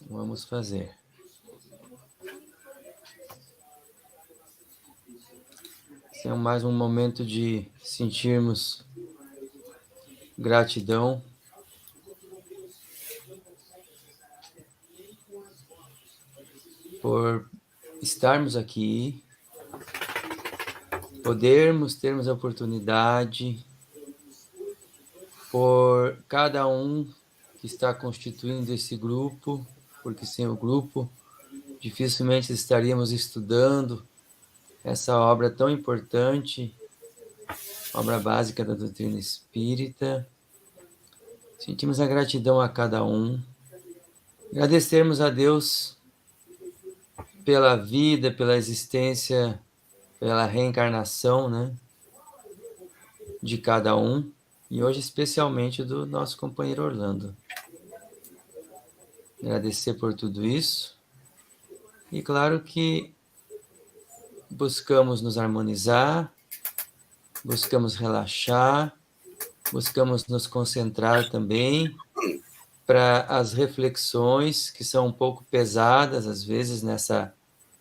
Vamos fazer. Esse é mais um momento de sentirmos gratidão por estarmos aqui, termos a oportunidade, por cada um que está constituindo esse grupo, porque sem o grupo dificilmente estaríamos estudando essa obra tão importante, obra básica da doutrina espírita. Sentimos a gratidão a cada um, agradecermos a Deus pela vida, pela existência, pela reencarnação, né, de cada um, e hoje especialmente do nosso companheiro Orlando. Agradecer por tudo isso, e claro que buscamos nos harmonizar, buscamos relaxar, buscamos nos concentrar também para as reflexões que são um pouco pesadas, às vezes, nessa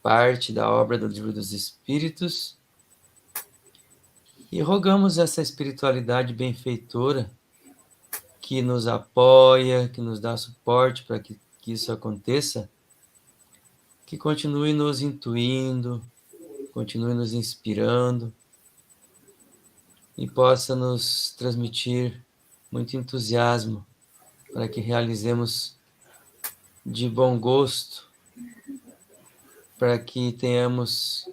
parte da obra do Livro dos Espíritos, e rogamos essa espiritualidade benfeitora que nos apoia, que nos dá suporte para que isso aconteça, que continue nos intuindo, continue nos inspirando e possa nos transmitir muito entusiasmo para que realizemos de bom gosto, para que tenhamos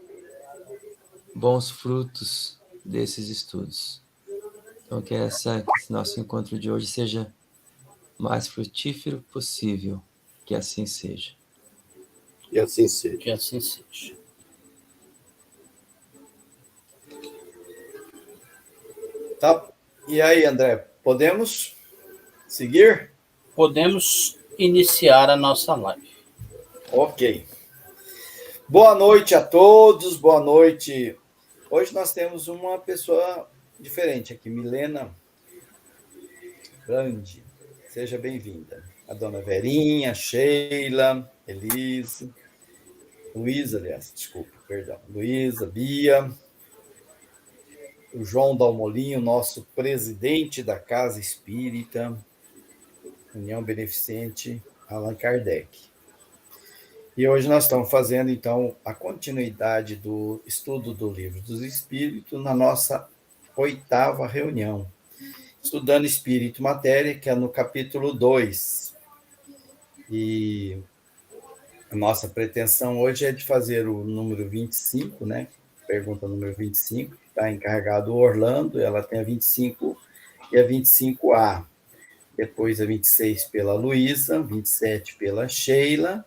bons frutos desses estudos. Então, que esse nosso encontro de hoje seja mais frutífero possível. Que assim seja. Que assim seja. Que assim seja. Tá. E aí, André, podemos seguir? Podemos iniciar a nossa live. Ok. Boa noite a todos, boa noite. Hoje nós temos uma pessoa diferente aqui, Milena Grande. Seja bem-vinda. A dona Verinha, Sheila, Elisa, Luísa, aliás, desculpa, perdão. Luísa, Bia, o João Dalmolinho, nosso presidente da Casa Espírita, União Beneficente, Allan Kardec. E hoje nós estamos fazendo, então, a continuidade do estudo do Livro dos Espíritos na nossa 8ª reunião, estudando Espírito e Matéria, que é no capítulo 2. E a nossa pretensão hoje é de fazer o número 25, né? Pergunta número 25, que está encarregado o Orlando, ela tem a 25 e a 25A. Depois a 26 pela Luísa, 27 pela Sheila.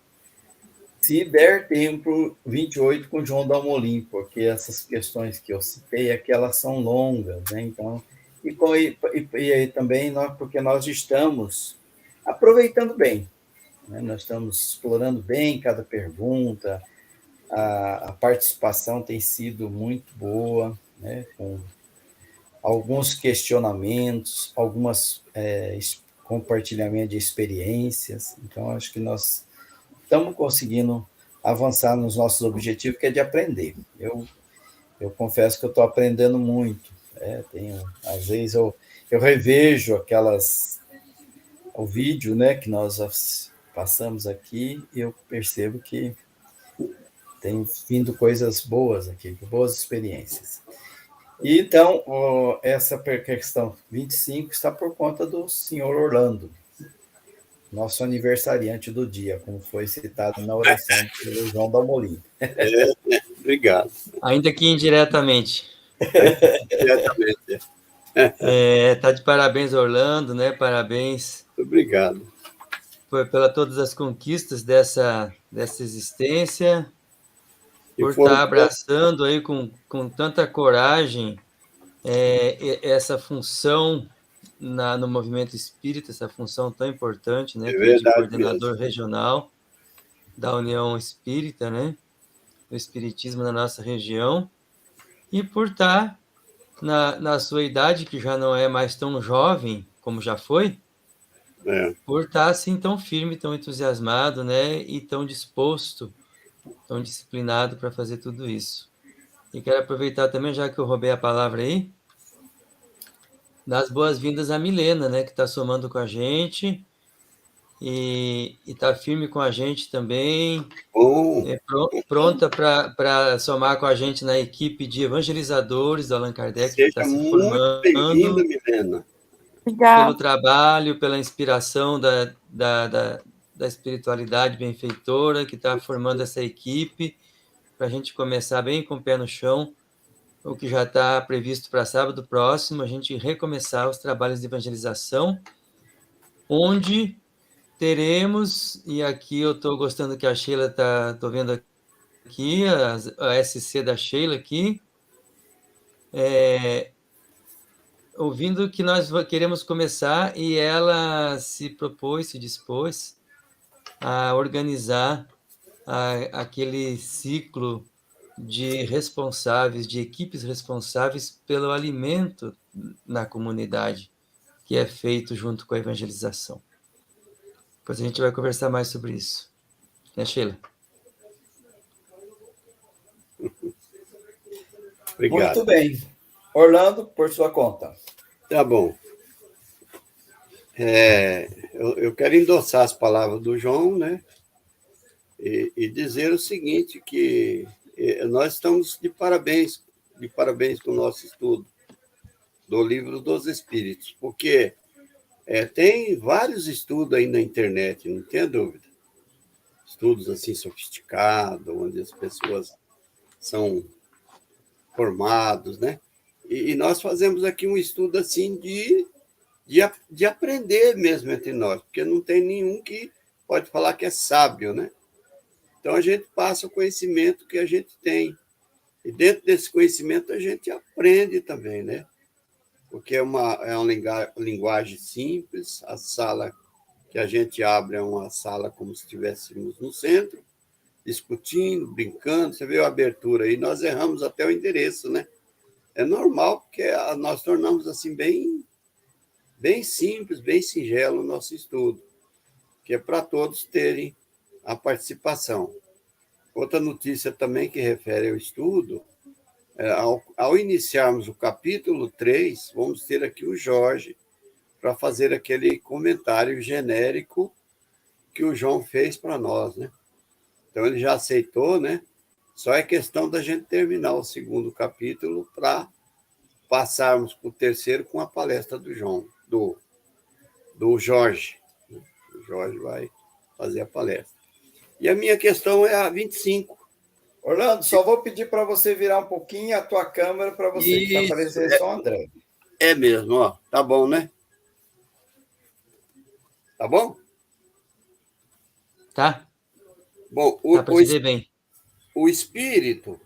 Se der tempo, 28 com o João Dalmolin, porque essas questões que eu citei aqui, elas são longas, né? Então, e também porque nós estamos aproveitando bem, né? Nós estamos explorando bem cada pergunta, a participação tem sido muito boa, né? Com alguns questionamentos, algumas compartilhamento de experiências. Então, acho que nós estamos conseguindo avançar nos nossos objetivos, que é de aprender. Eu confesso que eu estou aprendendo muito. Às vezes eu revejo o vídeo, né, que nós passamos aqui, e eu percebo que tem vindo coisas boas aqui, boas experiências. E então, essa questão 25 está por conta do senhor Orlando, nosso aniversariante do dia, como foi citado na oração pelo João Dalmolin. Obrigado. Ainda que indiretamente. Diretamente. Tá de parabéns, Orlando, né? Parabéns. Obrigado. Pela todas as conquistas dessa existência, por estar abraçando aí com tanta coragem essa função no movimento espírita, essa função tão importante, né, que é de coordenador mesmo. Regional da União Espírita, né, do Espiritismo na nossa região, e por estar na sua idade, que já não é mais tão jovem como já foi, por estar assim tão firme, tão entusiasmado, né? E tão disposto, tão disciplinado para fazer tudo isso. E quero aproveitar também, já que eu roubei a palavra aí, dar as boas-vindas à Milena, né? Que está somando com a gente e está firme com a gente também, Bom, pronta para somar com a gente na equipe de evangelizadores do Allan Kardec, que está seja se muito bem-vinda, formando, Milena. pelo Obrigada. trabalho, pela inspiração da espiritualidade benfeitora, que está formando essa equipe, para a gente começar bem com o pé no chão, o que já está previsto para sábado próximo, a gente recomeçar os trabalhos de evangelização, onde teremos, e aqui eu estou gostando que a Sheila estou vendo aqui, a SC da Sheila aqui, ouvindo que nós queremos começar, e ela se propôs, se dispôs a organizar aquele ciclo de responsáveis, de equipes responsáveis pelo alimento na comunidade, que é feito junto com a evangelização. Depois a gente vai conversar mais sobre isso. Né, Sheila? Obrigado. Muito bem. Orlando, por sua conta. Tá bom. Eu quero endossar as palavras do João, né? E dizer o seguinte, que nós estamos de parabéns com o nosso estudo do Livro dos Espíritos, porque tem vários estudos aí na internet, não tem dúvida. Estudos assim sofisticados, onde as pessoas são formados, né? E nós fazemos aqui um estudo assim de aprender mesmo entre nós, porque não tem nenhum que pode falar que é sábio, né? Então, a gente passa o conhecimento que a gente tem. E dentro desse conhecimento, a gente aprende também, né? Porque é uma linguagem simples, a sala que a gente abre é uma sala como se estivéssemos no centro, discutindo, brincando, você vê a abertura aí, nós erramos até o endereço, né? É normal, porque nós tornamos assim bem simples, bem singelo o nosso estudo, que é para todos terem a participação. Outra notícia também que refere ao estudo, ao iniciarmos o capítulo 3, vamos ter aqui o Jorge para fazer aquele comentário genérico que o João fez para nós, né? Então, ele já aceitou, né? Só é questão da gente terminar o segundo capítulo para passarmos para o terceiro com a palestra do João, do Jorge. O Jorge vai fazer a palestra. E a minha questão é a 25. Orlando, só vou pedir para você virar um pouquinho a tua câmera para você, que está aparecendo só o André. É mesmo, ó. Tá bom, né? Tá bom? Tá? Bom, Dá para te ver bem. o espírito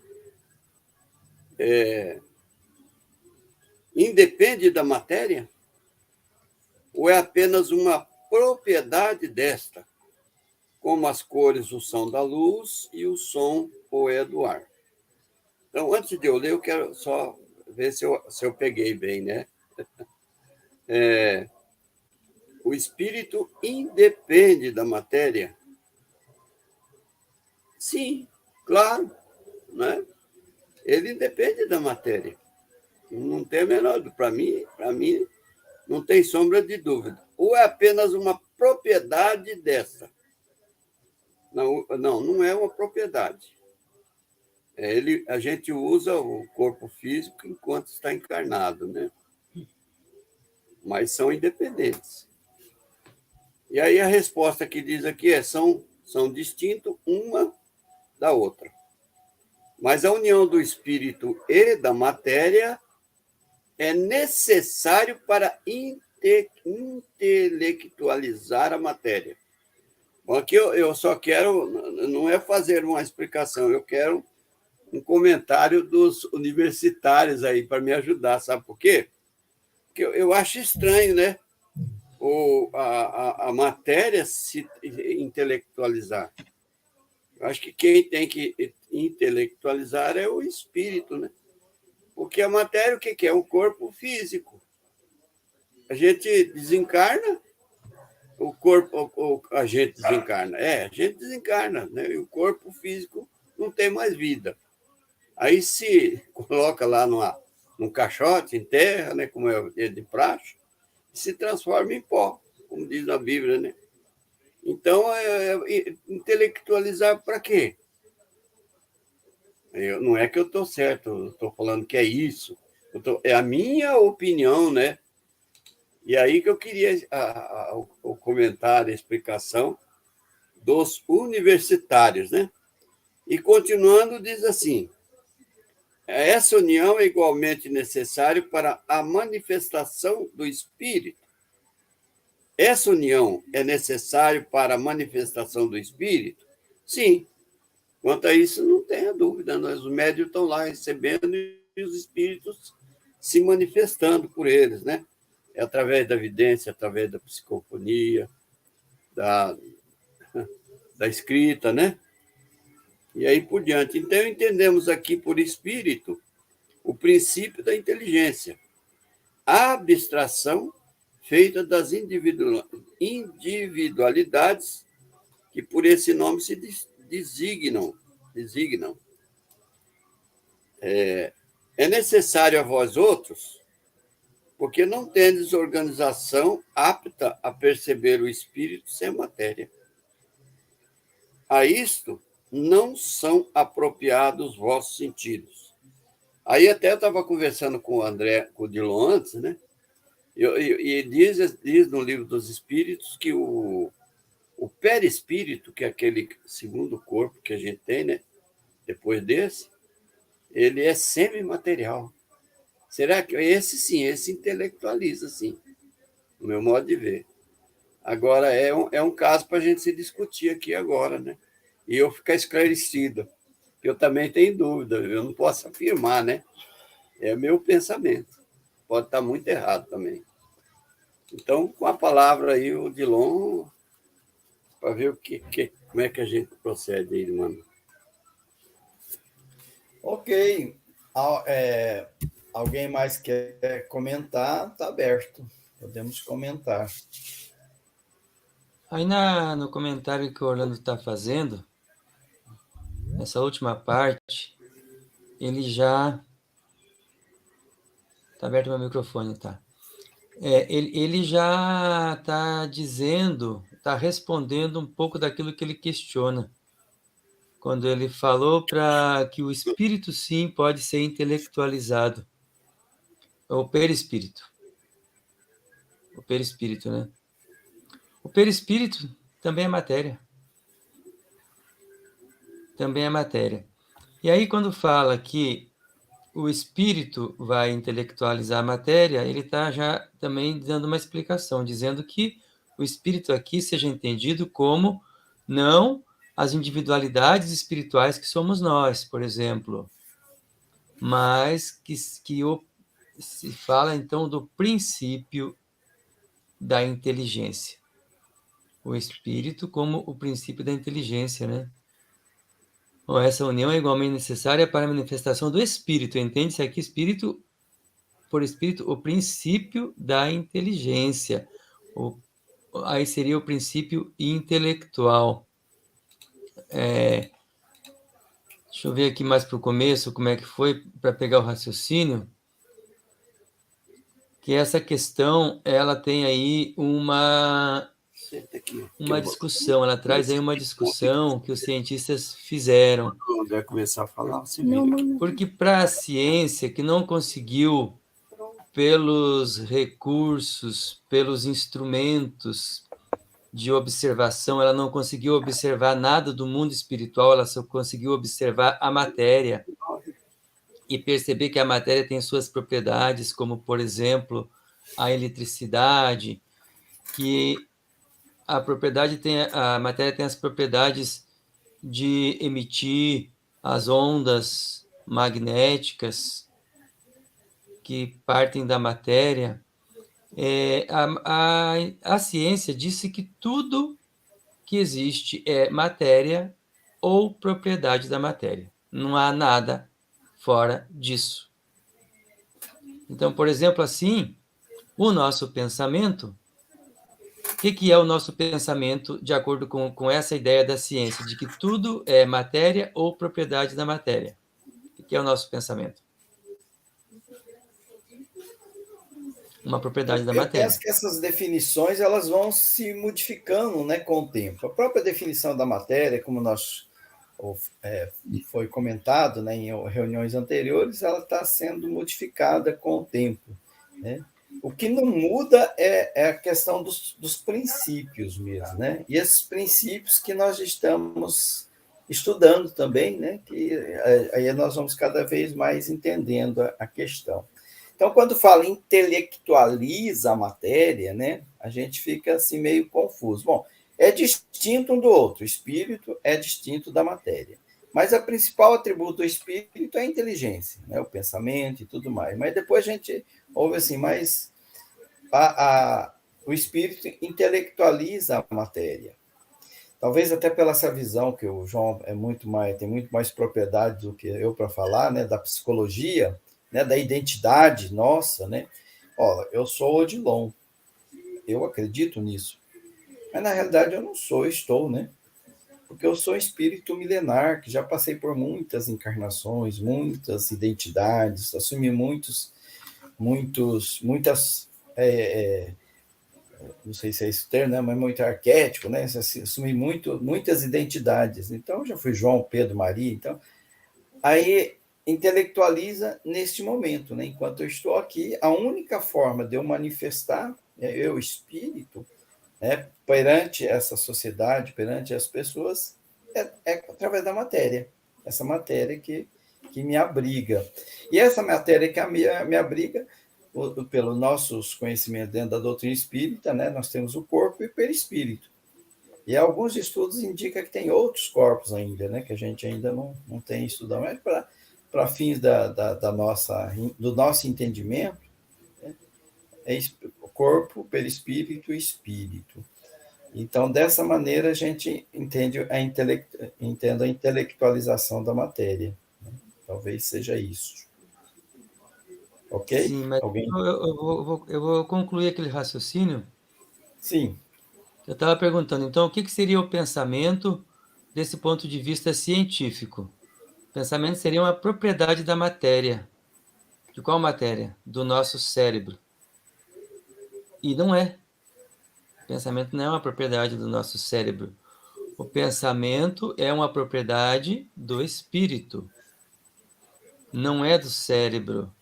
independe da matéria ou é apenas uma propriedade desta, como as cores o são da luz e o som ou é do ar? Então, antes de eu ler, eu quero só ver se eu peguei bem, né? O espírito independe da matéria? Sim, claro, né? Ele independe da matéria. Não tem a menor dúvida. Para mim, não tem sombra de dúvida. Ou é apenas uma propriedade dessa? Não é uma propriedade. A gente usa o corpo físico enquanto está encarnado, né? Mas são independentes. E aí a resposta que diz aqui são distintos uma da outra. Mas a união do espírito e da matéria é necessário para intelectualizar a matéria. Bom, aqui eu só quero, não é fazer uma explicação, eu quero um comentário dos universitários aí para me ajudar, sabe por quê? Porque eu acho estranho, né? A matéria se intelectualizar. Eu acho que quem tem que intelectualizar é o espírito, né? Porque a matéria, o que é? O corpo físico. A gente desencarna, o corpo, a gente desencarna. A gente desencarna, né? E o corpo físico não tem mais vida. Aí se coloca lá num caixote, em terra, né? Como é de praxe, e se transforma em pó, como diz na Bíblia, né? Então, intelectualizar para quê? Não é que eu estou certo, eu estou falando que é isso. É a minha opinião, né? E aí que eu queria o comentário, a explicação dos universitários, né? E continuando, diz assim: essa união é igualmente necessária para a manifestação do Espírito. Essa união é necessária para a manifestação do Espírito? Sim. Quanto a isso, não tenha dúvida. Os médios estão lá recebendo e os espíritos se manifestando por eles, né? É através da evidência, através da psicofonia, da escrita, né? E aí por diante. Então, entendemos aqui por espírito o princípio da inteligência, a abstração feita das individualidades que por esse nome se designam. É necessário a vós outros, porque não tendes organização apta a perceber o espírito sem matéria. A isto não são apropriados os vossos sentidos. Aí até eu estava conversando com o André, com o Dilon antes, né? E diz no livro dos Espíritos que o perispírito, que é aquele segundo corpo que a gente tem, né? Depois desse, ele é semimaterial. Será que esse intelectualiza, sim, no meu modo de ver. Agora, é um caso para a gente se discutir aqui agora, né? E eu ficar esclarecido. Eu também tenho dúvida, eu não posso afirmar, né? É meu pensamento. Pode estar muito errado também. Então, com a palavra aí, o Dilon, para ver como é que a gente procede aí, mano. Ok. Alguém mais quer comentar? Está aberto. Podemos comentar. Aí no comentário que o Orlando está fazendo, nessa última parte, ele já... Está aberto o meu microfone, tá? Ele já está dizendo, está respondendo um pouco daquilo que ele questiona. Quando ele falou para que o espírito, sim, pode ser intelectualizado. O perispírito. O perispírito, né? O perispírito também é matéria. Também é matéria. E aí, quando fala que o espírito vai intelectualizar a matéria, ele está já também dando uma explicação, dizendo que o espírito aqui seja entendido como não as individualidades espirituais que somos nós, por exemplo, mas que se fala, então, do princípio da inteligência. O espírito como o princípio da inteligência, né? Bom, essa união é igualmente necessária para a manifestação do espírito. Entende-se aqui espírito, por espírito, o princípio da inteligência. Aí seria o princípio intelectual. Deixa eu ver aqui mais para o começo, como é que foi, para pegar o raciocínio. Que essa questão, ela tem aí uma discussão, ela traz aí uma discussão que os cientistas fizeram. Quando André começar a falar, você Porque para a ciência, que não conseguiu, pelos recursos, pelos instrumentos de observação, ela não conseguiu observar nada do mundo espiritual, ela só conseguiu observar a matéria e perceber que a matéria tem suas propriedades, como, por exemplo, a eletricidade, que a matéria tem as propriedades de emitir as ondas magnéticas que partem da matéria. A ciência disse que tudo que existe é matéria ou propriedade da matéria. Não há nada fora disso. Então, por exemplo, assim, o nosso pensamento que é o nosso pensamento de acordo com essa ideia da ciência, de que tudo é matéria ou propriedade da matéria? O que é o nosso pensamento? Uma propriedade da Eu matéria. penso que essas definições elas vão se modificando, né, com o tempo. A própria definição da matéria, como foi comentado, né, em reuniões anteriores, ela está sendo modificada com o tempo, né? O que não muda é a questão dos princípios mesmo, né? E esses princípios que nós estamos estudando também, né? Que aí nós vamos cada vez mais entendendo a questão. Então, quando fala intelectualiza a matéria, né? A gente fica assim meio confuso. Bom, é distinto um do outro. O espírito é distinto da matéria. Mas o principal atributo do espírito é a inteligência, né? O pensamento e tudo mais. Mas depois a gente ouve assim, mas o espírito intelectualiza a matéria. Talvez até pela essa visão que o João tem muito mais propriedade do que eu para falar, né? Da psicologia, né? Da identidade nossa, né? Ó, eu sou Odilon, eu acredito nisso. Mas, na realidade, eu não sou, eu estou, né? Porque eu sou um espírito milenar, que já passei por muitas encarnações, muitas identidades, assumi muitas, não sei se é esse termo, né? Mas muito arquétipo, né? Assumi muitas identidades. Então, eu já fui João, Pedro, Maria. Então, aí intelectualiza neste momento, né? Enquanto eu estou aqui, a única forma de eu manifestar, eu, espírito, né, perante essa sociedade, perante as pessoas, é através da matéria. Essa matéria que me abriga. E essa matéria que me abriga, pelos nossos conhecimentos dentro da doutrina espírita, né, nós temos o corpo e o perispírito. E alguns estudos indicam que tem outros corpos ainda, né, que a gente ainda não tem estudado, mas para fins do nosso entendimento, né, é corpo, perispírito e espírito. Então, dessa maneira, a gente entende a intelectualização da matéria. Né? Talvez seja isso. Ok? Sim, mas Alguém? eu vou concluir aquele raciocínio. Sim. Eu estava perguntando, então, o que seria o pensamento desse ponto de vista científico? O pensamento seria uma propriedade da matéria. De qual matéria? Do nosso cérebro. E não é. O pensamento não é uma propriedade do nosso cérebro. O pensamento é uma propriedade do espírito. Não é do cérebro.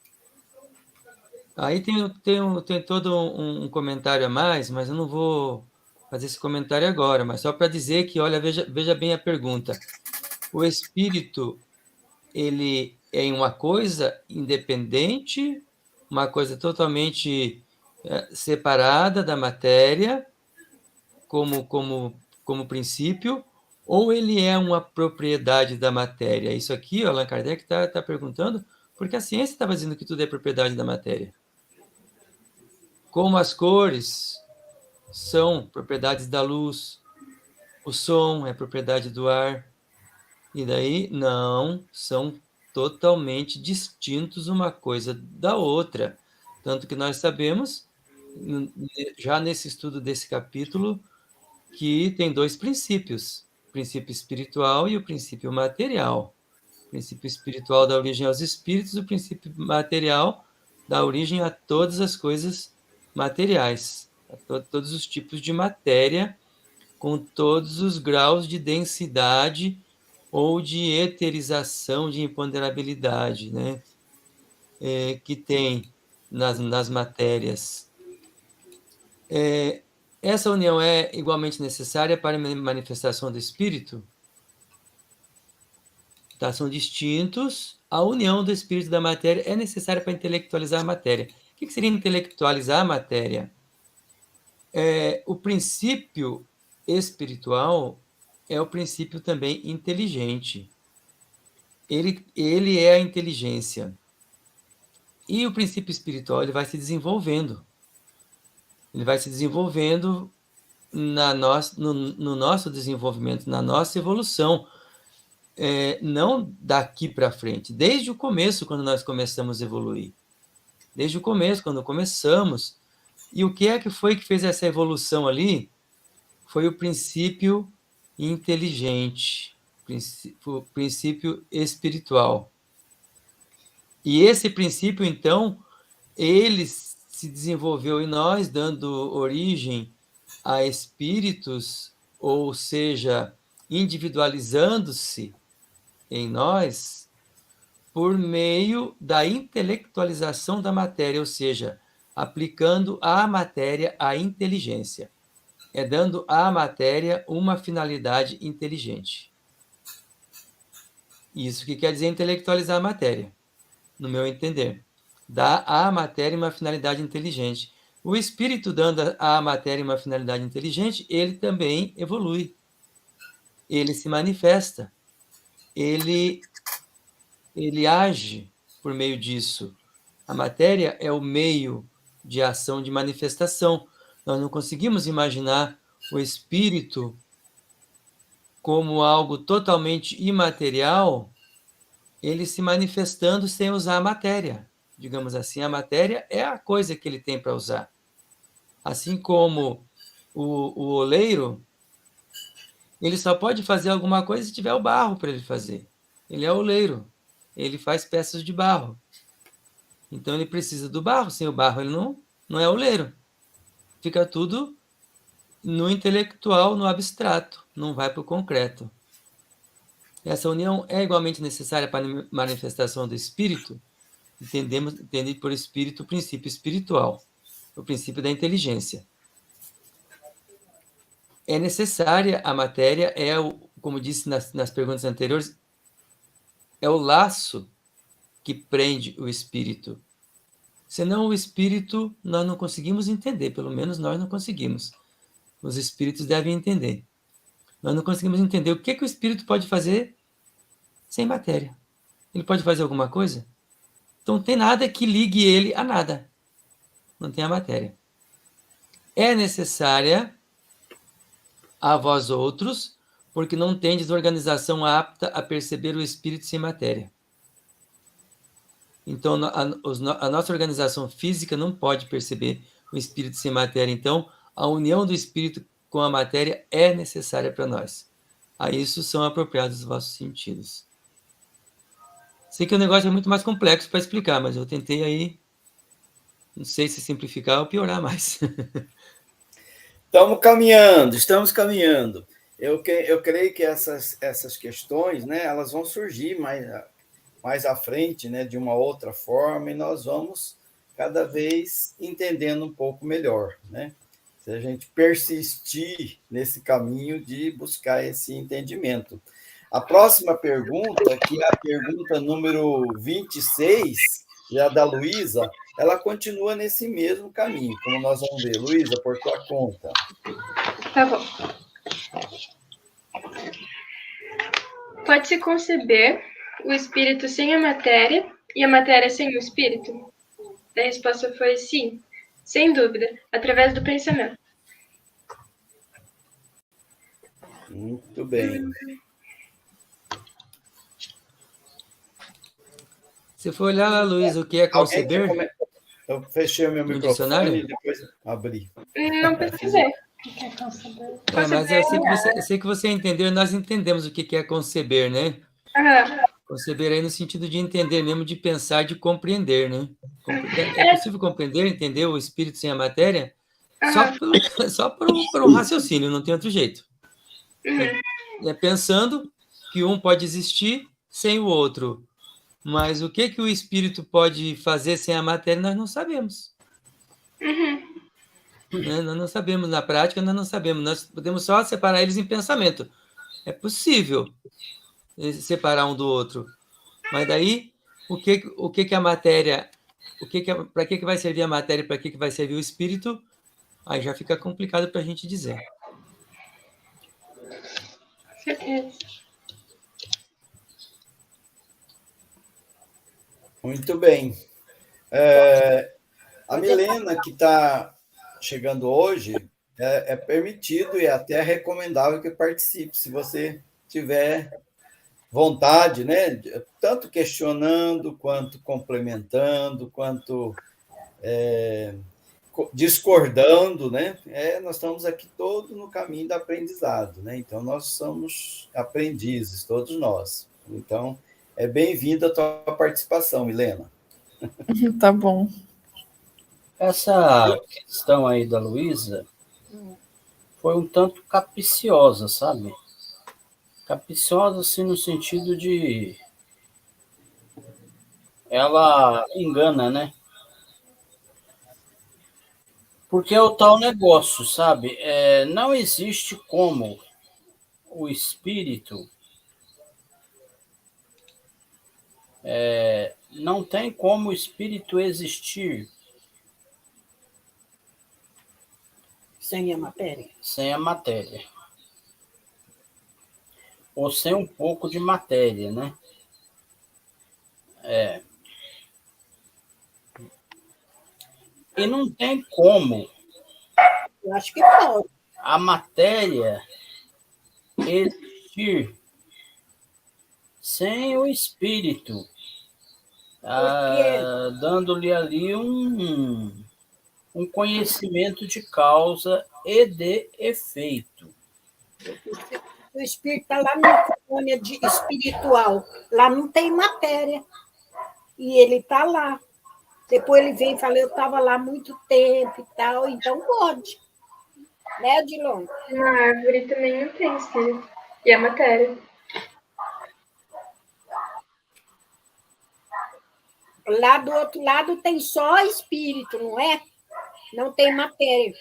Aí tem todo um comentário a mais, mas eu não vou fazer esse comentário agora, mas só para dizer que, olha, veja bem a pergunta. O espírito, ele é uma coisa independente, uma coisa totalmente separada da matéria, como princípio, ou ele é uma propriedade da matéria? Isso aqui, Allan Kardec está perguntando, porque a ciência estava dizendo que tudo é propriedade da matéria. Como as cores são propriedades da luz, o som é propriedade do ar, e daí não, são totalmente distintos uma coisa da outra. Tanto que nós sabemos, já nesse estudo desse capítulo, que tem dois princípios, o princípio espiritual e o princípio material. O princípio espiritual dá origem aos espíritos, o princípio material dá origem a todas as coisas materiais, a todos os tipos de matéria, com todos os graus de densidade ou de eterização, de imponderabilidade, né? Que tem nas matérias. Essa união é igualmente necessária para a manifestação do espírito? Tá, são distintos. A união do espírito e da matéria é necessária para intelectualizar a matéria. O que seria intelectualizar a matéria? O princípio espiritual é o princípio também inteligente. Ele é a inteligência. E o princípio espiritual ele vai se desenvolvendo. Ele vai se desenvolvendo no nosso desenvolvimento, na nossa evolução. Não daqui para frente, desde o começo, quando nós começamos a evoluir. Desde o começo, quando começamos. E o que é que foi que fez essa evolução ali? foi o princípio inteligente, o princípio espiritual. E esse princípio, então, ele se desenvolveu em nós, dando origem a espíritos, ou seja, individualizando-se em nós por meio da intelectualização da matéria, ou seja, aplicando à matéria a inteligência. É dando à matéria uma finalidade inteligente. Isso que quer dizer intelectualizar a matéria, no meu entender. Dá à matéria uma finalidade inteligente. O espírito dando à matéria uma finalidade inteligente, ele também evolui. Ele se manifesta. Ele age por meio disso. A matéria é o meio de ação, de manifestação. Nós não conseguimos imaginar o espírito como algo totalmente imaterial, ele se manifestando sem usar a matéria. Digamos assim, a matéria é a coisa que ele tem para usar. Assim como o oleiro, ele só pode fazer alguma coisa se tiver o barro para ele fazer. Ele é oleiro, ele faz peças de barro. Então ele precisa do barro, sem o barro ele não é oleiro. Fica tudo no intelectual, no abstrato, não vai para o concreto. Essa união é igualmente necessária para a manifestação do espírito, entendido por espírito o princípio espiritual, o princípio da inteligência. É necessária a matéria, como disse nas perguntas anteriores, é o laço que prende o espírito. Senão o espírito nós não conseguimos entender, pelo menos nós não conseguimos. Os espíritos devem entender. Nós não conseguimos entender o que o espírito pode fazer sem matéria. Ele pode fazer alguma coisa? Então não tem nada que ligue ele a nada. Não tem a matéria. É necessária a vós outros, porque não tendes organização apta a perceber o espírito sem matéria. Então, a nossa organização física não pode perceber o espírito sem matéria. Então, a união do espírito com a matéria é necessária para nós. A isso são apropriados os vossos sentidos. Sei que o negócio é muito mais complexo para explicar, mas eu tentei aí, não sei se simplificar ou piorar mais. Estamos caminhando. Eu creio que essas questões, né, elas vão surgir mais à frente, né, de uma outra forma, e nós vamos cada vez entendendo um pouco melhor, né? Se a gente persistir nesse caminho de buscar esse entendimento. A próxima pergunta, que é a pergunta número 26, já da Luísa, ela continua nesse mesmo caminho, como nós vamos ver. Luísa, por tua conta. Tá bom. Pode-se conceber o espírito sem a matéria e a matéria sem o espírito? A resposta foi sim, sem dúvida, através do pensamento. Muito bem. Se for olhar lá, Luiz, o que é conceber? Eu fechei o meu microfone dicionário? e depois abri. Não pesquisei. Mas eu sei que você entendeu, nós entendemos o que é conceber, né? Conceber aí no sentido de entender mesmo, de pensar, de compreender, né? É possível compreender, entender o espírito sem a matéria? Só por um raciocínio, não tem outro jeito. É pensando que um pode existir sem o outro. Mas o que o espírito pode fazer sem a matéria, nós não sabemos. Né? Nós não sabemos na prática, nós não sabemos. Nós podemos só separar eles em pensamento. É possível separar um do outro. Mas daí, o que a matéria... Para que vai servir a matéria e para que vai servir o espírito? Aí já fica complicado para a gente dizer. Certeza. Muito bem. A Milena, que está chegando hoje, é permitido e até recomendável que participe, se você tiver vontade, né? Tanto questionando, quanto complementando, quanto discordando, né? Nós estamos aqui todos no caminho do aprendizado, né? Então, nós somos aprendizes, todos nós. Então, é bem-vinda a tua participação, Milena. Tá bom. Essa questão aí da Luísa foi um tanto capciosa, sabe? Capciosa, assim, no sentido de... Ela engana, né? Porque é o tal negócio, sabe? Não existe como o espírito... não tem como o espírito existir Sem a matéria. sem a matéria. Ou sem um pouco de matéria, né? E não tem como Eu acho que pode. a matéria existir sem o espírito, dando-lhe ali um conhecimento de causa e de efeito. O espírito está lá numa colônia espiritual. Lá não tem matéria. E ele está lá. Depois ele vem e fala, eu estava lá há muito tempo e tal, então pode. Né, Odilon? Na árvore também não tem espírito. E a matéria. Lá do outro lado tem só espírito, não é? Não tem matéria.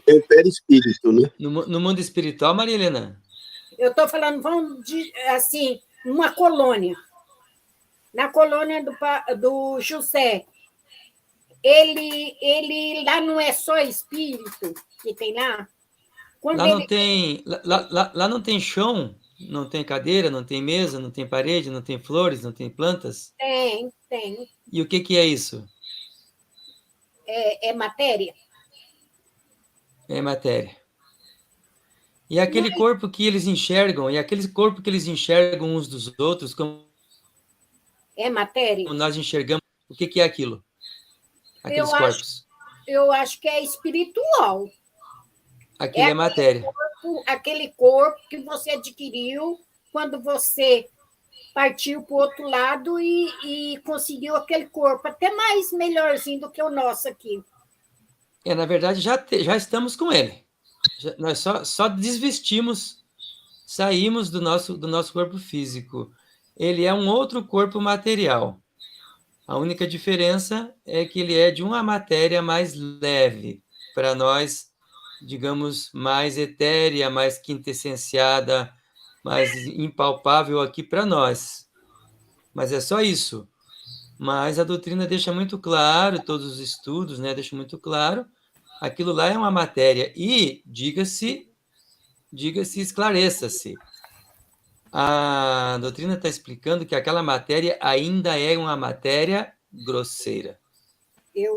Tem o perispírito, né? No mundo espiritual, Maria Helena? Eu estou falando, vamos assim, numa colônia. Na colônia do José. Ele lá não é só espírito que tem lá? Quando Lá não tem, lá não tem chão, não tem cadeira, não tem mesa, não tem parede, não tem flores, não tem plantas? Tem. E o que é isso? É matéria? É matéria. E aquele corpo que eles enxergam, e aquele corpo que eles enxergam uns dos outros, como É matéria? nós enxergamos, o que é aquilo? Aqueles corpos. Eu acho que é espiritual. Aquilo é matéria. Aquele corpo que você adquiriu quando você partiu para o outro lado e conseguiu aquele corpo, até mais melhorzinho do que o nosso aqui. Na verdade, já estamos com ele. Nós só desvestimos, saímos do nosso corpo físico. Ele é um outro corpo material. A única diferença é que ele é de uma matéria mais leve, para nós, digamos, mais etérea, mais quintessenciada, mais impalpável aqui para nós. Mas é só isso. Mas a doutrina deixa muito claro, todos os estudos, né, deixam muito claro, aquilo lá é uma matéria. E, diga-se, esclareça-se, a doutrina está explicando que aquela matéria ainda é uma matéria grosseira.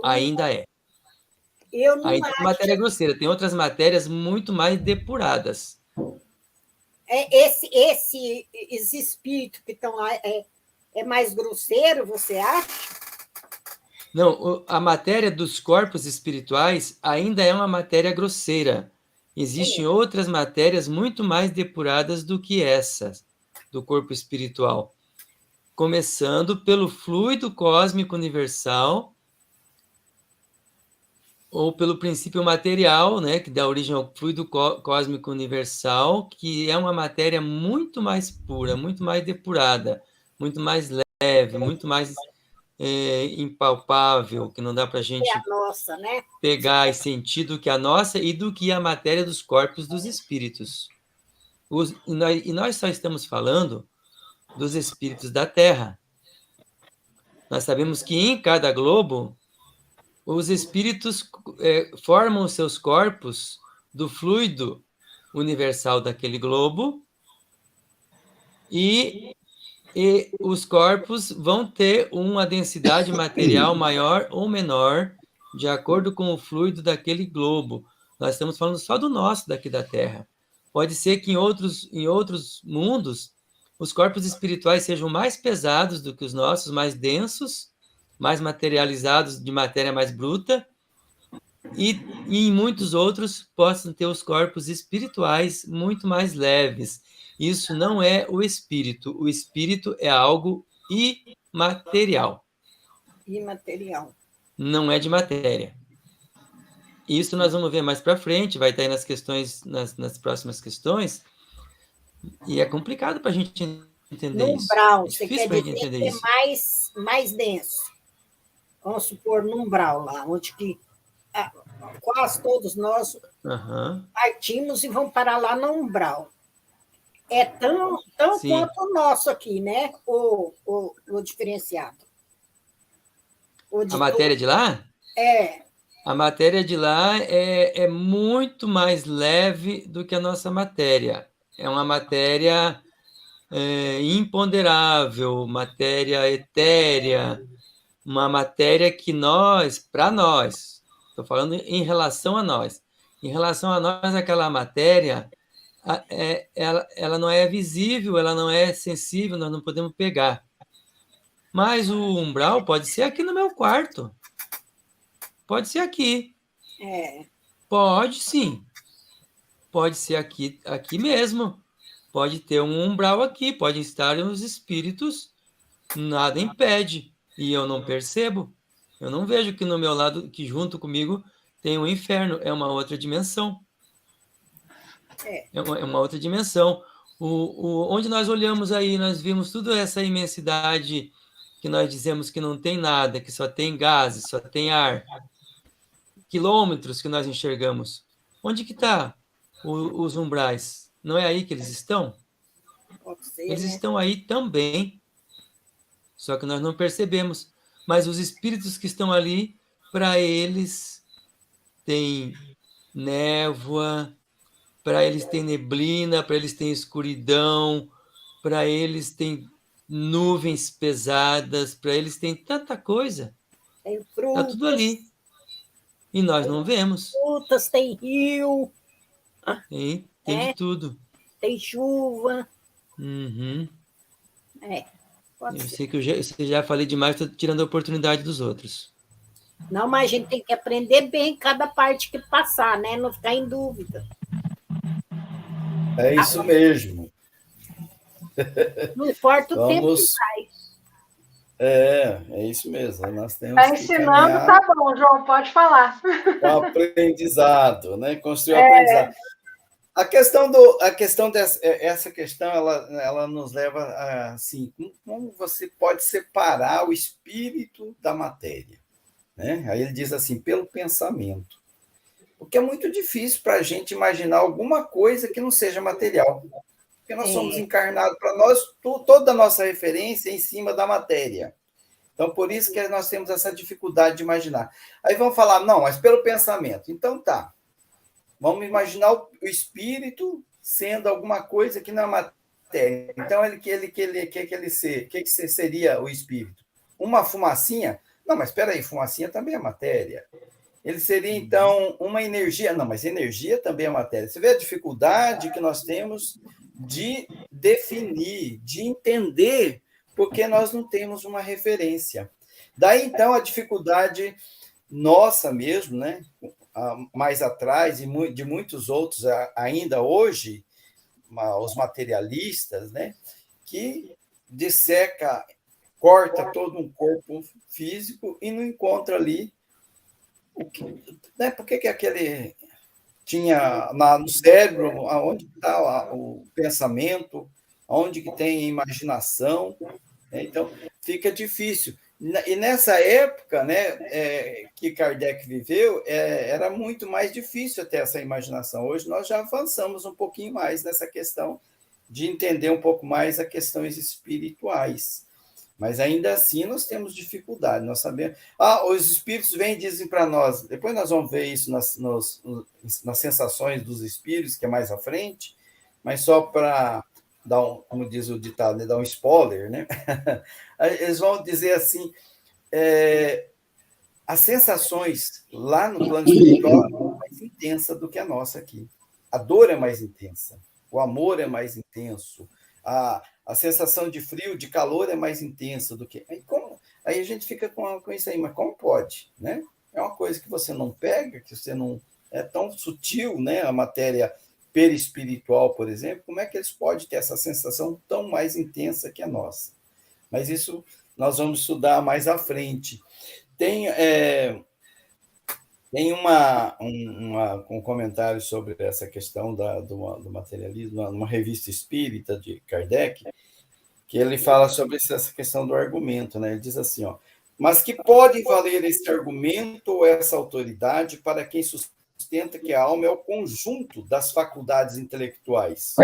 Ainda é. Eu não ainda é uma matéria grosseira. Tem outras matérias muito mais depuradas. Esse espírito que estão lá é mais grosseiro, você acha? Não, a matéria dos corpos espirituais ainda é uma matéria grosseira. Existem outras matérias muito mais depuradas do que essas, do corpo espiritual. Começando pelo fluido cósmico universal, ou pelo princípio material, né, que dá origem ao fluido cósmico universal, que é uma matéria muito mais pura, muito mais depurada, muito mais leve, muito mais impalpável, que não dá para a gente nossa, né? pegar e sentir do que a nossa e do que a matéria dos corpos dos espíritos. E nós só estamos falando dos espíritos da Terra. Nós sabemos que em cada globo, os espíritos formam os seus corpos do fluido universal daquele globo e os corpos vão ter uma densidade material maior ou menor de acordo com o fluido daquele globo. Nós estamos falando só do nosso daqui da Terra. Pode ser que em outros mundos os corpos espirituais sejam mais pesados do que os nossos, mais densos, mais materializados, de matéria mais bruta, e em muitos outros possam ter os corpos espirituais muito mais leves. Isso não é o espírito. O espírito é algo imaterial. Imaterial. Não é de matéria. Isso nós vamos ver mais para frente, vai estar aí nas questões, nas próximas questões, e é complicado para a gente entender No isso. umbral, É você difícil quer para a gente dizer entender que é isso. mais denso. Vamos supor, no umbral lá, onde que quase todos nós Aham. partimos e vamos parar lá no umbral. É tão Sim. quanto o nosso aqui, né? O diferenciado. O de A matéria de lá? É, A matéria de lá é muito mais leve do que a nossa matéria. É uma matéria imponderável, matéria etérea, uma matéria que para nós, estou falando em relação a nós, em relação a nós, aquela matéria, ela não é visível, ela não é sensível, nós não podemos pegar. Mas o umbral pode ser aqui no meu quarto. Pode ser aqui. Pode sim. Pode ser aqui mesmo. Pode ter um umbral aqui, pode estar os espíritos, nada impede. E eu não percebo. Eu não vejo que no meu lado, que junto comigo, tem um inferno. É uma outra dimensão. É uma outra dimensão. Onde nós olhamos aí, nós vimos toda essa imensidade que nós dizemos que não tem nada, que só tem gases, só tem ar. Quilômetros que nós enxergamos. Onde que está os umbrais? Não é aí que eles estão? pode ser, Eles né? estão aí também, só que nós não percebemos. Mas os espíritos que estão ali, para eles tem névoa, para eles tem neblina, para eles tem escuridão, para eles tem nuvens pesadas, para eles tem tanta coisa. Tem Está tudo ali. E nós não vemos. frutas, tem rio, Tem de tudo. tem chuva. Uhum. Pode Eu ser. sei que eu já falei demais, estou tirando a oportunidade dos outros. Não, mas a gente tem que aprender bem cada parte que passar, né? Não ficar em dúvida. É isso mesmo. Não importa o tempo que Vamos. vai. É isso mesmo. Nós temos Está que ensinando, caminhar tá bom, João, pode falar. com aprendizado, né? Construir o aprendizado. Essa questão, ela nos leva a, assim, como você pode separar o espírito da matéria, né? Aí ele diz assim, pelo pensamento. Porque é muito difícil para a gente imaginar alguma coisa que não seja material. Porque nós somos encarnados, para nós, toda a nossa referência é em cima da matéria. Então, por isso que nós temos essa dificuldade de imaginar. Aí vão falar, não, mas pelo pensamento. Então, tá. Vamos imaginar o espírito sendo alguma coisa que não é matéria. Então, o que seria o espírito? Uma fumacinha? Não, mas espera aí, fumacinha também é matéria. Ele seria, então, uma energia. Não, mas energia também é matéria. Você vê a dificuldade que nós temos de definir, de entender, porque nós não temos uma referência. Daí, então, a dificuldade nossa mesmo, né? Mais atrás, e de muitos outros ainda hoje, os materialistas, né? Que disseca, corta todo um corpo físico e não encontra ali né? Por que aquele tinha no cérebro, aonde está o pensamento, onde que tem a imaginação, né? Então fica difícil. E nessa época, né, que Kardec viveu, era muito mais difícil ter essa imaginação. Hoje nós já avançamos um pouquinho mais nessa questão de entender um pouco mais as questões espirituais. Mas ainda assim nós temos dificuldade, nós sabemos. Os espíritos vêm e dizem para nós, depois nós vamos ver isso nas sensações dos espíritos, que é mais à frente, mas só para dar como diz o ditado, né, dar um spoiler, né? Eles vão dizer assim, as sensações lá no plano espiritual são mais intensas do que a nossa aqui. A dor é mais intensa, o amor é mais intenso, a sensação de frio, de calor é mais intensa do que... Aí a gente fica com isso aí, mas como pode, né? É uma coisa que você não pega, que você não... É tão sutil, né? A matéria perispiritual, por exemplo, como é que eles podem ter essa sensação tão mais intensa que a nossa? Mas isso nós vamos estudar mais à frente. Tem um comentário sobre essa questão do materialismo, numa revista espírita de Kardec, que ele fala sobre essa questão do argumento, né? Ele diz assim, ó, mas que pode valer esse argumento ou essa autoridade para quem sustenta que a alma é o conjunto das faculdades intelectuais,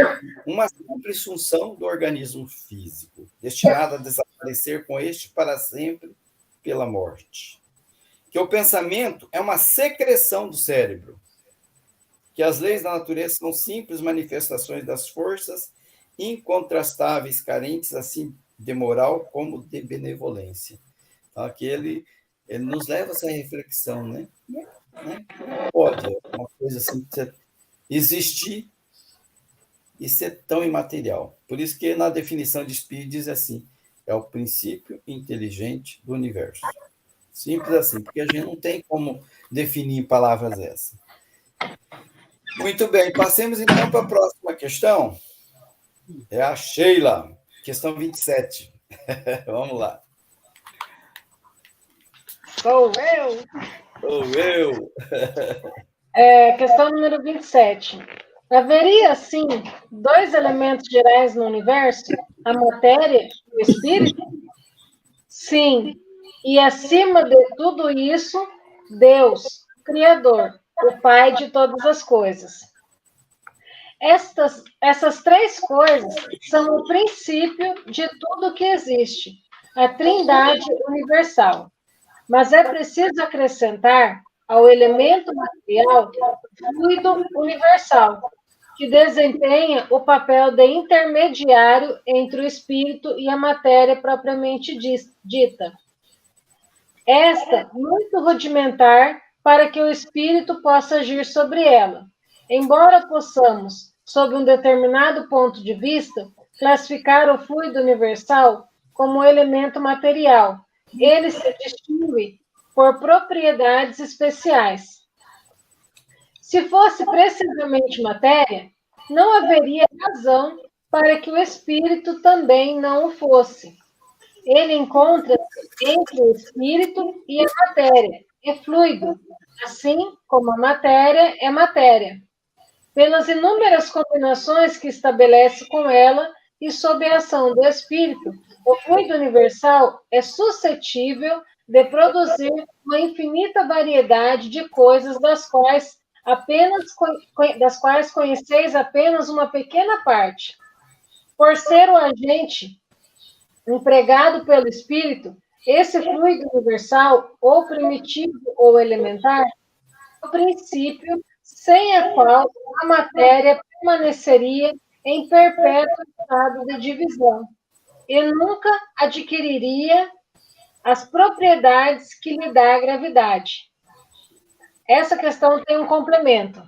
uma simples função do organismo físico, destinada a desaparecer com este para sempre pela morte. Que o pensamento é uma secreção do cérebro, que as leis da natureza são simples manifestações das forças incontrastáveis, carentes assim de moral como de benevolência. Então, aqui ele nos leva a essa reflexão, né? Pode uma coisa assim existir e ser tão imaterial. Por isso que na definição de espírito diz assim, é o princípio inteligente do universo. Simples assim, porque a gente não tem como definir em palavras essas. Muito bem, passemos então para a próxima questão. É a Sheila, questão 27. Vamos lá. Sou eu. Sou eu. Questão número 27. Haveria, sim, dois elementos gerais no universo, a matéria e o espírito? Sim, e acima de tudo isso, Deus, Criador, o Pai de todas as coisas. Essas três coisas são o princípio de tudo que existe, a Trindade universal. Mas é preciso acrescentar ao elemento material o fluido universal, que desempenha o papel de intermediário entre o espírito e a matéria propriamente dita. Esta, muito rudimentar, para que o espírito possa agir sobre ela. Embora possamos, sob um determinado ponto de vista, classificar o fluido universal como elemento material, ele se distingue por propriedades especiais. Se fosse precisamente matéria, não haveria razão para que o espírito também não o fosse. Ele encontra-se entre o espírito e a matéria, é fluido, assim como a matéria é matéria, pelas inúmeras combinações que estabelece com ela e sob a ação do espírito, o fluido universal é suscetível de produzir uma infinita variedade de coisas das quais conheceis apenas uma pequena parte. Por ser o agente empregado pelo espírito, esse fluido universal, ou primitivo ou elementar, é o princípio sem a qual a matéria permaneceria em perpétuo estado de divisão e nunca adquiriria as propriedades que lhe dá a gravidade. Essa questão tem um complemento.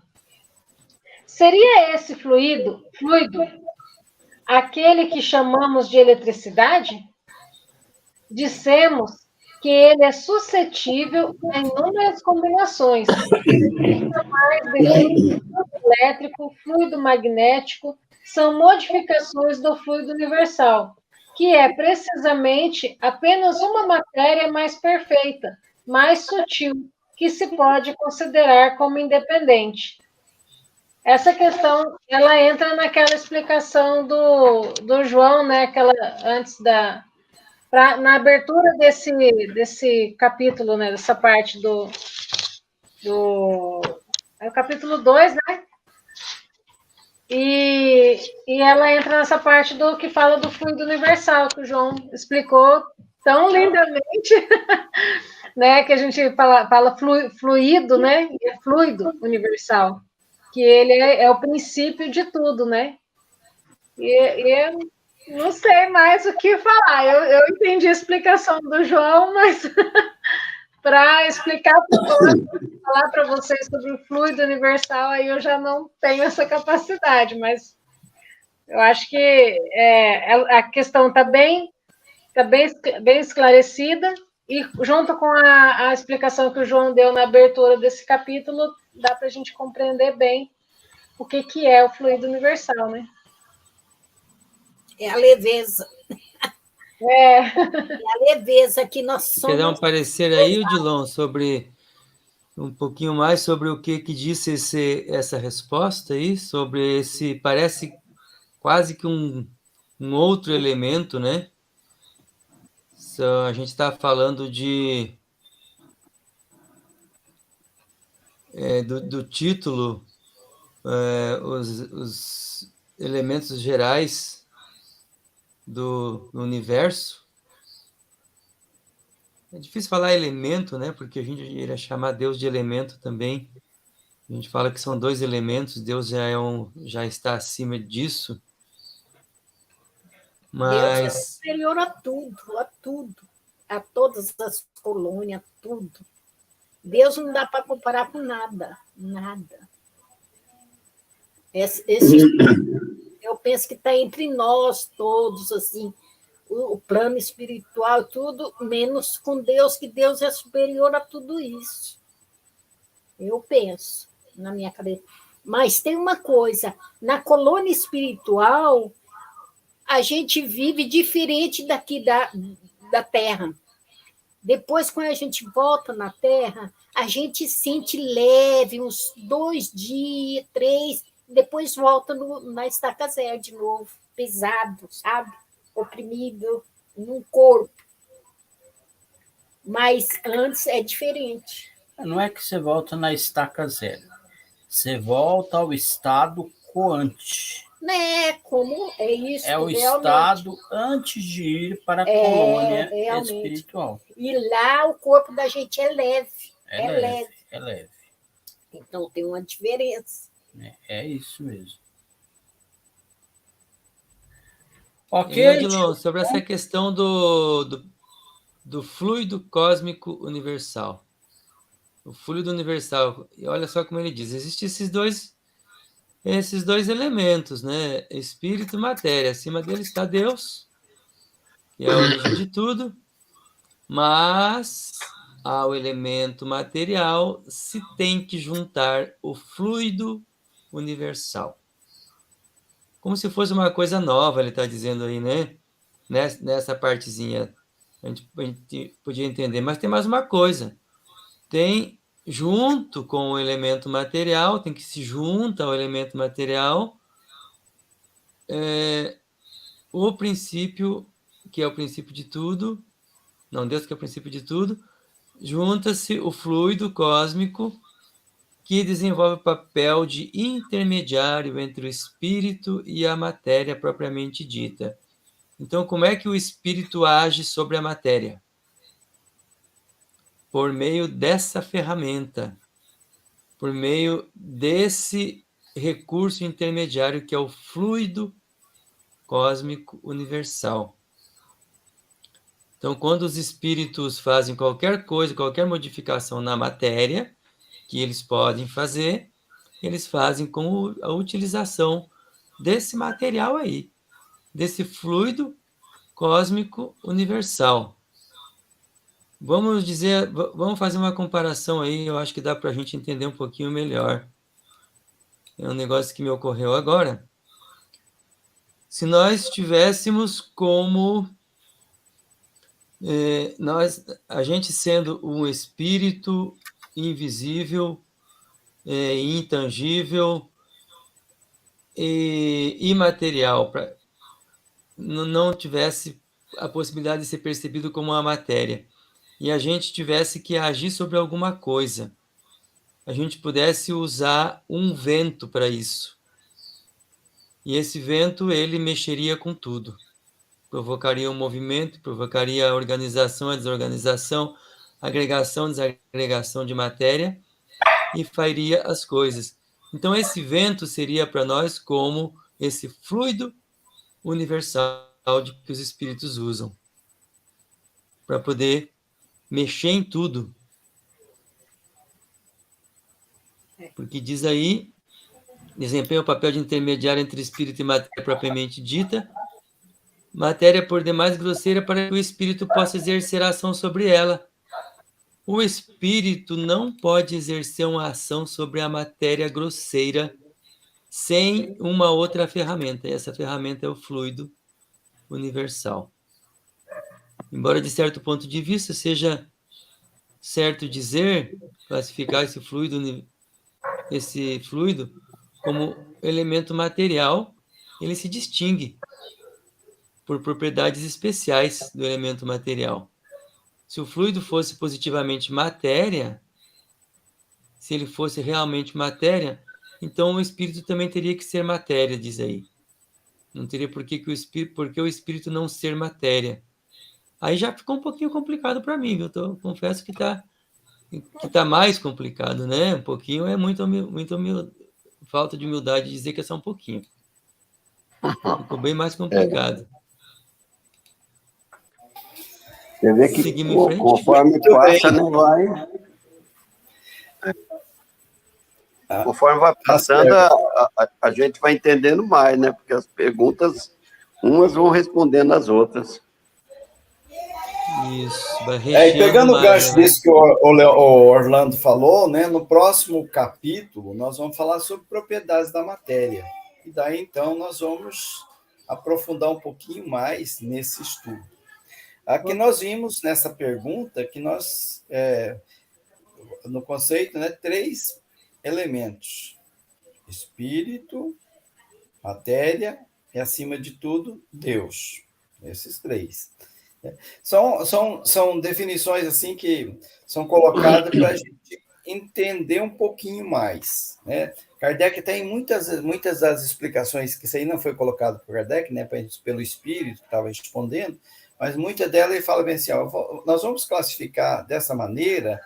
Seria esse fluido aquele que chamamos de eletricidade? Dissemos que ele é suscetível a inúmeras combinações, fluido elétrico, fluido magnético, são modificações do fluido universal, que é precisamente apenas uma matéria mais perfeita, mais sutil, que se pode considerar como independente. Essa questão, ela entra naquela explicação do João, né? Aquela antes na abertura desse capítulo, né? Dessa parte é o capítulo 2, né? E ela entra nessa parte do que fala do fluido universal, que o João explicou tão lindamente, né? Que a gente fala fluido, né? É fluido universal, que ele é o princípio de tudo, né? E eu não sei mais o que falar. Eu entendi a explicação do João, mas para explicar, falar para vocês sobre o fluido universal, aí eu já não tenho essa capacidade, mas eu acho que a questão está bem Está bem esclarecida, e junto com a explicação que o João deu na abertura desse capítulo, dá para a gente compreender bem o que é o fluido universal, né? É a leveza. É. É a leveza que nós Você quer dar um somos. parecer aí, Odilon, sobre um pouquinho mais sobre o que disse essa resposta aí, sobre esse, parece quase que um outro elemento, né? A gente está falando do título, os elementos gerais do universo. É difícil falar elemento, né? Porque a gente iria chamar Deus de elemento também. A gente fala que são 2 elementos, Deus já está acima disso. Deus é Mas superior a tudo, a todas as colônias, tudo. Deus não dá para comparar com nada, nada. Eu penso que está entre nós todos, assim, o plano espiritual, tudo, menos com Deus, que Deus é superior a tudo isso. Eu penso, na minha cabeça. Mas tem uma coisa, na colônia espiritual, a gente vive diferente daqui da Terra. Depois, quando a gente volta na Terra, a gente sente leve, uns 2 dias, 3, depois volta na estaca zero de novo, pesado, sabe? Oprimido no corpo. Mas antes é diferente. Não é que você volta na estaca zero. Você volta ao estado coante. Né? Como é isso? É o realmente. estado antes de ir para a colônia realmente. espiritual. E lá o corpo da gente é leve. É leve. É leve. Então tem uma diferença. É isso mesmo. Ok. E, Odilon, sobre essa questão do fluido cósmico universal. O fluido universal, e olha só como ele diz, existem esses dois elementos, né? Espírito e matéria. Acima dele está Deus, que é a origem de tudo, mas ao elemento material se tem que juntar o fluido universal. Como se fosse uma coisa nova, ele está dizendo aí, né? Nessa partezinha, a gente podia entender. Mas tem mais uma coisa. Tem, junto com o elemento material, tem que se junta ao elemento material o princípio, que é o princípio de tudo, não, Deus que é o princípio de tudo, junta-se o fluido cósmico que desenvolve o papel de intermediário entre o espírito e a matéria propriamente dita. Então, como é que o espírito age sobre a matéria? Por meio dessa ferramenta, por meio desse recurso intermediário que é o fluido cósmico universal. Então, quando os espíritos fazem qualquer coisa, qualquer modificação na matéria, que eles podem fazer, eles fazem com a utilização desse material aí, desse fluido cósmico universal. Vamos fazer uma comparação aí, eu acho que dá para a gente entender um pouquinho melhor. É um negócio que me ocorreu agora. Se nós tivéssemos como a gente sendo um espírito invisível, intangível e imaterial, não tivesse a possibilidade de ser percebido como uma matéria, e a gente tivesse que agir sobre alguma coisa, a gente pudesse usar um vento para isso. E esse vento, ele mexeria com tudo. Provocaria um movimento, provocaria a organização, a desorganização, agregação, desagregação de matéria e faria as coisas. Então, esse vento seria para nós como esse fluido universal que os espíritos usam para poder mexer em tudo. Porque diz aí, desempenha o papel de intermediário entre espírito e matéria propriamente dita, matéria por demais grosseira para que o espírito possa exercer a ação sobre ela. O espírito não pode exercer uma ação sobre a matéria grosseira sem uma outra ferramenta. E essa ferramenta é o fluido universal. Embora, de certo ponto de vista, seja certo dizer, classificar esse fluido como elemento material, ele se distingue por propriedades especiais do elemento material. Se o fluido fosse positivamente matéria, se ele fosse realmente matéria, então o espírito também teria que ser matéria, diz aí. Não teria por que o espírito não ser matéria. Aí já ficou um pouquinho complicado para mim, viu? Confesso que tá mais complicado, né? Um pouquinho é muito falta de humildade dizer que é só um pouquinho. Ficou bem mais complicado. Você vê que Seguimos em frente? conforme passa, não vai. Conforme vai passando, a gente vai entendendo mais, né? Porque as perguntas, umas vão respondendo às outras. Isso, vai E recheando pegando o mais, gancho né? disso que o Orlando falou, né? No próximo capítulo, nós vamos falar sobre propriedades da matéria. E daí, então, nós vamos aprofundar um pouquinho mais nesse estudo. Aqui nós vimos nessa pergunta que nós, no conceito, né, 3 elementos: espírito, matéria e, acima de tudo, Deus. Esses 3. São definições assim que são colocadas para a gente entender um pouquinho mais, né? Kardec tem muitas das explicações, que isso aí não foi colocado por Kardec, né, pelo espírito que estava respondendo, mas muita dela ele fala bem assim, ó, nós vamos classificar dessa maneira,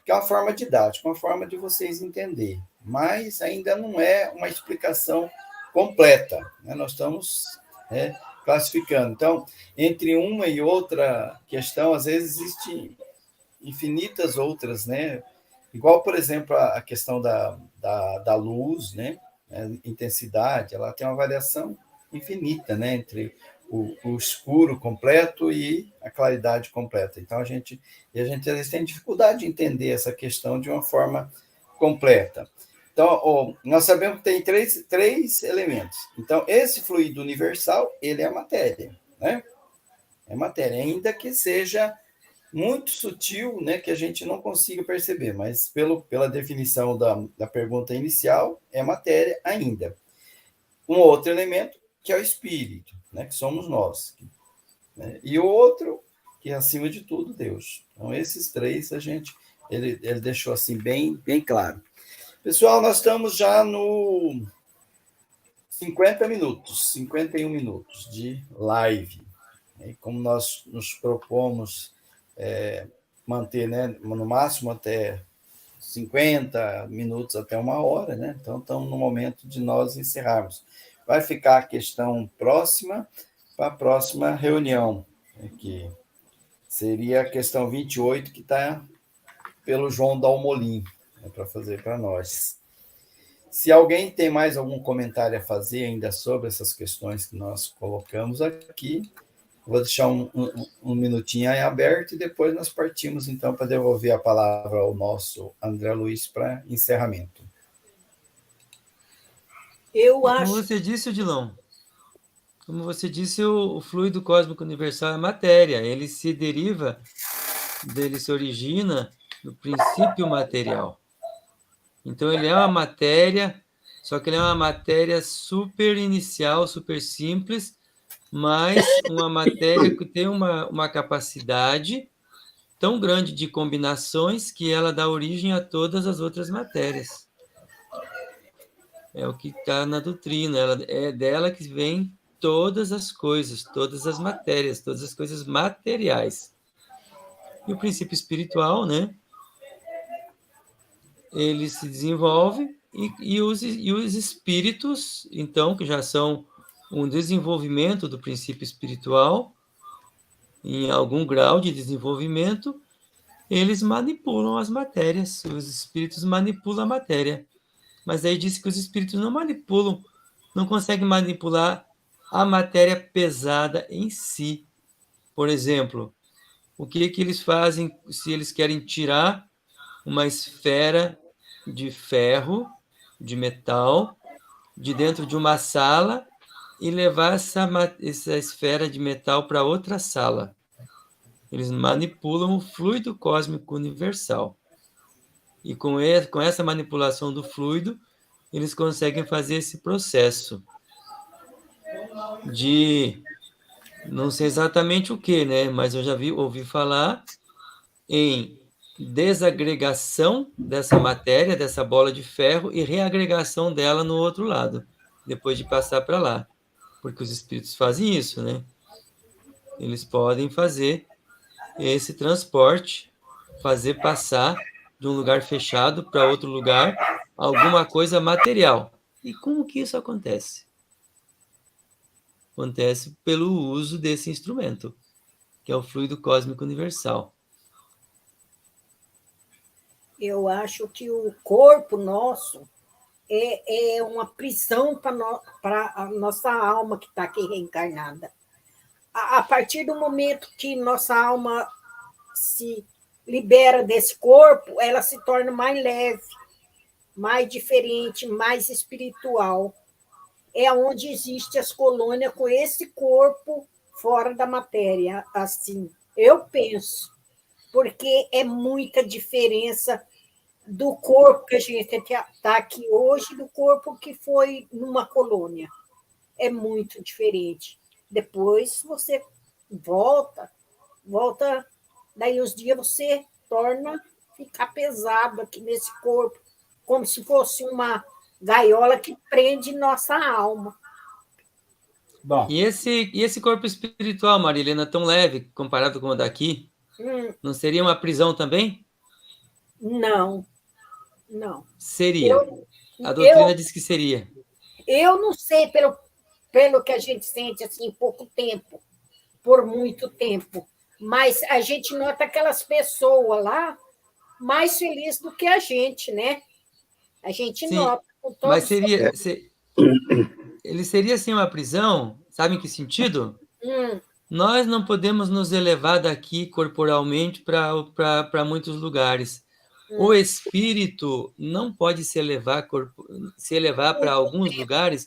que é uma forma didática, uma forma de vocês entenderem, mas ainda não é uma explicação completa, né? Nós estamos classificando. Então, entre uma e outra questão, às vezes existem infinitas outras, né? Igual, por exemplo, a questão da luz, né? A intensidade, ela tem uma variação infinita, né? Entre o escuro completo e a claridade completa. Então, a gente às vezes tem dificuldade de entender essa questão de uma forma completa. Então, nós sabemos que tem três elementos. Então, esse fluido universal, ele é matéria, né? É matéria, ainda que seja muito sutil, né, que a gente não consiga perceber, mas pela definição da pergunta inicial, é matéria ainda. Um outro elemento, que é o espírito, né, que somos nós. Né? E o outro, que é, acima de tudo, Deus. Então, esses 3, ele deixou assim bem, bem claro. Pessoal, nós estamos já no 51 minutos de live. E como nós nos propomos manter, né, no máximo até 50 minutos, até 1 hora, né? Então, estamos no momento de nós encerrarmos. Vai ficar a questão próxima para a próxima reunião, que seria a questão 28, que está pelo João Dalmolin, para fazer para nós. Se alguém tem mais algum comentário a fazer ainda sobre essas questões que nós colocamos aqui, vou deixar um minutinho aí aberto e depois nós partimos, então, para devolver a palavra ao nosso André Luiz para encerramento. Eu acho. Como você disse, Odilon, o fluido cósmico universal é matéria, ele se origina do princípio material. Então, ele é uma matéria, só que ele é uma matéria super inicial, super simples, mas uma matéria que tem uma capacidade tão grande de combinações que ela dá origem a todas as outras matérias. É o que está na doutrina, é dela que vem todas as coisas, todas as matérias, todas as coisas materiais. E o princípio espiritual, né? Ele se desenvolve e os espíritos, então, que já são um desenvolvimento do princípio espiritual, em algum grau de desenvolvimento, eles manipulam as matérias, os espíritos manipulam a matéria. Mas aí disse que os espíritos não manipulam, não conseguem manipular a matéria pesada em si. Por exemplo, o que eles fazem se eles querem tirar uma esfera de ferro, de metal, de dentro de uma sala e levar essa esfera de metal para outra sala? Eles manipulam o fluido cósmico universal. E com essa manipulação do fluido, eles conseguem fazer esse processo de, não sei exatamente o que, né? Mas eu já ouvi falar em desagregação dessa matéria, dessa bola de ferro, e reagregação dela no outro lado, depois de passar para lá. Porque os espíritos fazem isso, né? Eles podem fazer esse transporte, fazer passar de um lugar fechado para outro lugar alguma coisa material. E como que isso acontece? Acontece pelo uso desse instrumento, que é o fluido cósmico universal. Eu acho que o corpo nosso é uma prisão para a nossa alma que está aqui reencarnada. A partir do momento que nossa alma se libera desse corpo, ela se torna mais leve, mais diferente, mais espiritual. É onde existem as colônias com esse corpo fora da matéria, assim. Eu penso, porque é muita diferença do corpo que a gente está aqui hoje do corpo que foi numa colônia. É muito diferente. Depois você volta, daí os dias você torna ficar pesado aqui nesse corpo, como se fosse uma gaiola que prende nossa alma. Bom, E esse corpo espiritual, Marilena, tão leve comparado com o daqui, não seria uma prisão também? Não. Seria. A doutrina diz que seria. Eu não sei pelo que a gente sente assim, em pouco tempo, por muito tempo, mas a gente nota aquelas pessoas lá mais felizes do que a gente, né? A gente Sim, nota. mas ele seria assim uma prisão, sabe em que sentido? Nós não podemos nos elevar daqui corporalmente para muitos lugares. O espírito não pode se elevar para alguns lugares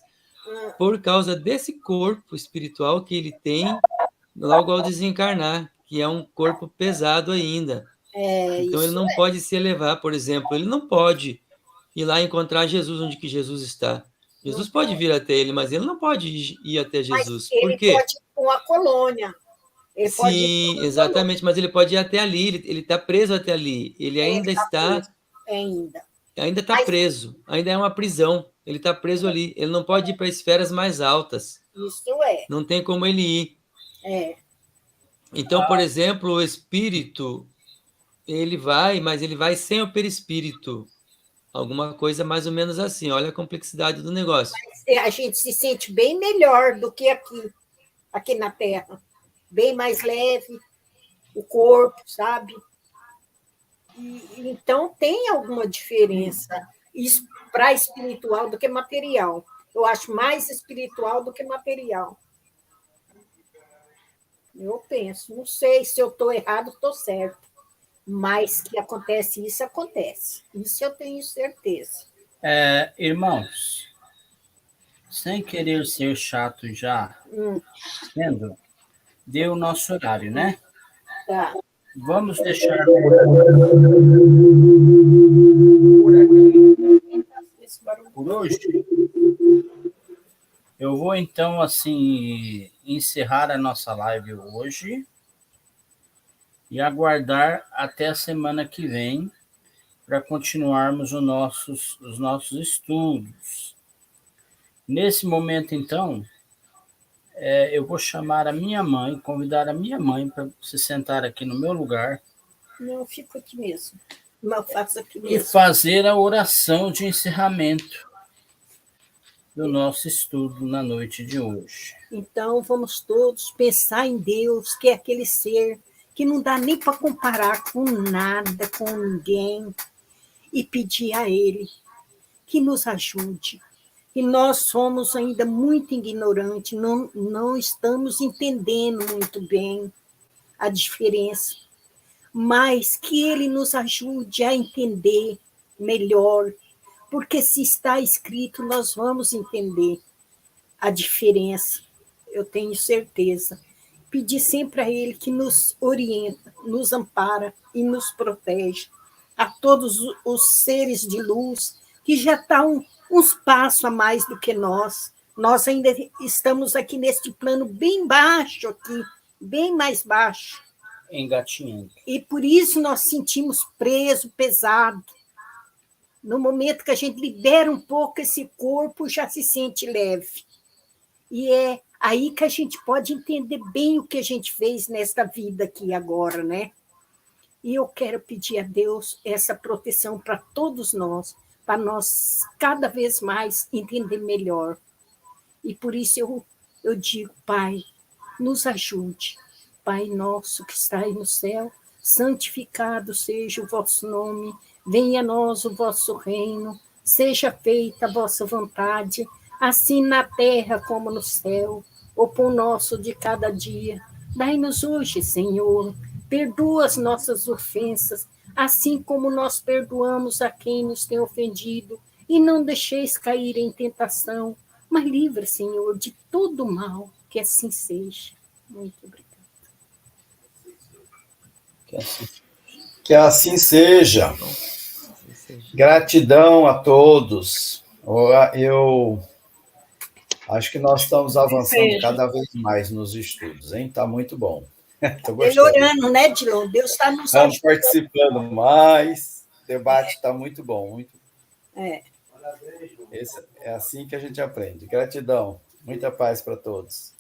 por causa desse corpo espiritual que ele tem logo ao desencarnar, que é um corpo pesado ainda. Então ele não pode se elevar, por exemplo, ele não pode ir lá encontrar Jesus onde que Jesus está. Jesus pode vir até ele, mas ele não pode ir até Jesus. Por quê? Ele pode ir para uma colônia. Sim, exatamente, mas ele pode ir até ali, ele está preso até ali. Ele ainda está preso, ainda é uma prisão. Ele está preso ali. Ele não pode ir para esferas mais altas. Isso é. Não tem como ele ir. Então, por exemplo, o espírito, ele vai, mas ele vai sem o perispírito. Alguma coisa mais ou menos assim. Olha a complexidade do negócio. A gente se sente bem melhor do que aqui na Terra. Bem mais leve, o corpo, sabe? Então, tem alguma diferença para espiritual do que material. Eu acho mais espiritual do que material. Eu penso, não sei se eu estou errado, estou certo. Mas que acontece. Isso eu tenho certeza. Irmãos, sem querer ser chato já, deu o nosso horário, né? Tá. Vamos deixar por hoje. Eu vou, então, assim, encerrar a nossa live hoje e aguardar até a semana que vem para continuarmos os nossos estudos. Nesse momento, então, eu vou chamar a minha mãe, convidar a minha mãe para se sentar aqui no meu lugar. Não, eu fico aqui mesmo. Eu faço aqui mesmo. E fazer a oração de encerramento do nosso estudo na noite de hoje. Então, vamos todos pensar em Deus, que é aquele ser que não dá nem para comparar com nada, com ninguém, e pedir a Ele que nos ajude, E nós somos ainda muito ignorantes, não estamos entendendo muito bem a diferença, mas que Ele nos ajude a entender melhor, porque se está escrito, nós vamos entender a diferença, eu tenho certeza. Pedir sempre a Ele que nos orienta, nos ampara e nos protege, a todos os seres de luz que já estão uns passos a mais do que nós. Nós ainda estamos aqui neste plano bem baixo, aqui, bem mais baixo. Engatinhando. E por isso nós sentimos preso, pesado. No momento que a gente libera um pouco esse corpo, já se sente leve. E é aí que a gente pode entender bem o que a gente fez nesta vida aqui agora, né? E eu quero pedir a Deus essa proteção para todos nós, para nós cada vez mais entender melhor. E por isso eu digo, Pai, nos ajude. Pai nosso que estais no céu, santificado seja o vosso nome, venha a nós o vosso reino, seja feita a vossa vontade, assim na terra como no céu. O pão nosso de cada dia, dai-nos hoje, Senhor, perdoa as nossas ofensas, assim como nós perdoamos a quem nos tem ofendido, e não deixeis cair em tentação, mas livra, Senhor, de todo mal, que assim seja. Muito obrigada. Que assim seja. Gratidão a todos. Eu acho que nós estamos avançando cada vez mais nos estudos, hein? Está muito bom. Estou gostando. Melhorando, né, Dilon? Deus está nos Estamos ajudando. participando mais. O debate está muito bom. Muito... É assim que a gente aprende. Gratidão. Muita paz para todos.